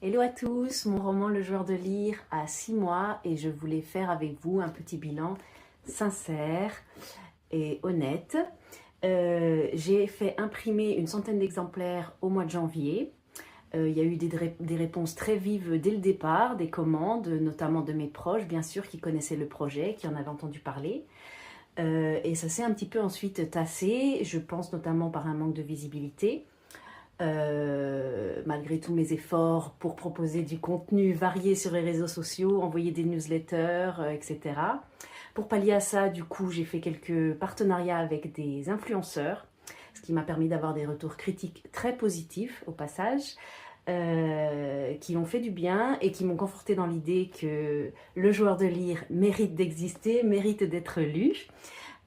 Hello à tous, mon roman Le Joueur de Lyre a 6 mois et je voulais faire avec vous un petit bilan sincère et honnête. J'ai fait imprimer une centaine d'exemplaires au mois de janvier. Il y a eu des réponses très vives dès le départ, des commandes, notamment de mes proches, bien sûr, qui connaissaient le projet, qui en avaient entendu parler. Et ça s'est un petit peu ensuite tassé, je pense notamment par un manque de visibilité. Malgré tous mes efforts pour proposer du contenu varié sur les réseaux sociaux, envoyer des newsletters, etc. Pour pallier à ça, du coup, j'ai fait quelques partenariats avec des influenceurs, ce qui m'a permis d'avoir des retours critiques très positifs au passage, qui ont fait du bien et qui m'ont conforté dans l'idée que le joueur de lyre mérite d'exister, mérite d'être lu.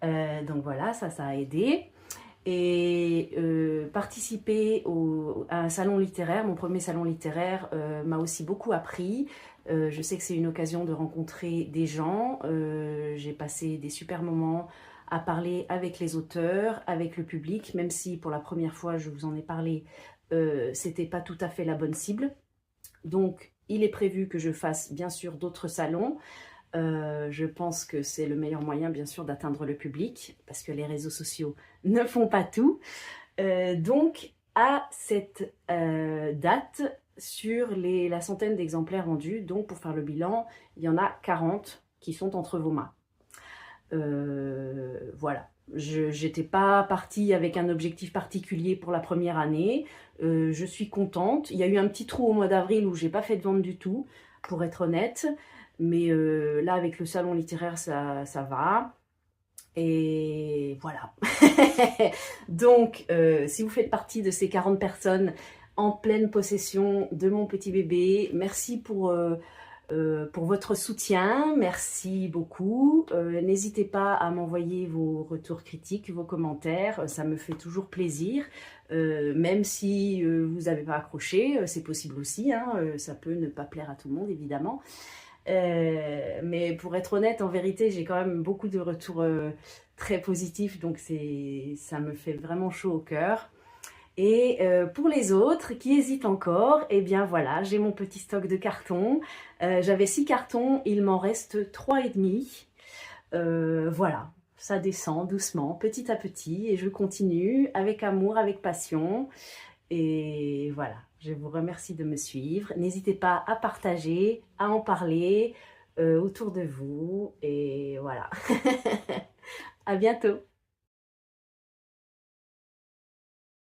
Donc voilà, ça a aidé. Et participer à un salon littéraire, mon premier salon littéraire, m'a aussi beaucoup appris. Je sais que c'est une occasion de rencontrer des gens. J'ai passé des super moments à parler avec les auteurs, avec le public, même si pour la première fois, je vous en ai parlé, c'était pas tout à fait la bonne cible. Donc, il est prévu que je fasse bien sûr d'autres salons. Je pense que c'est le meilleur moyen, bien sûr, d'atteindre le public, parce que les réseaux sociaux ne font pas tout. Donc, à cette date, sur la centaine d'exemplaires vendus, donc pour faire le bilan, il y en a 40 qui sont entre vos mains. Voilà. Je n'étais pas partie avec un objectif particulier pour la première année. Je suis contente. Il y a eu un petit trou au mois d'avril où j'ai pas fait de vente du tout, pour être honnête. Mais là, avec le salon littéraire, ça va. Et voilà. Donc, si vous faites partie de ces 40 personnes en pleine possession de mon petit bébé, merci pour votre soutien, merci beaucoup. N'hésitez pas à m'envoyer vos retours critiques, vos commentaires, ça me fait toujours plaisir. Même si vous n'avez pas accroché, c'est possible aussi, hein, ça peut ne pas plaire à tout le monde évidemment. Mais pour être honnête, en vérité, j'ai quand même beaucoup de retours très positifs, donc ça me fait vraiment chaud au cœur. Et pour les autres qui hésitent encore, eh bien voilà, j'ai mon petit stock de cartons. J'avais 6 cartons, il m'en reste 3,5. Voilà, ça descend doucement, petit à petit, et je continue avec amour, avec passion. Et voilà, je vous remercie de me suivre. N'hésitez pas à partager, à en parler autour de vous. Et voilà, à bientôt.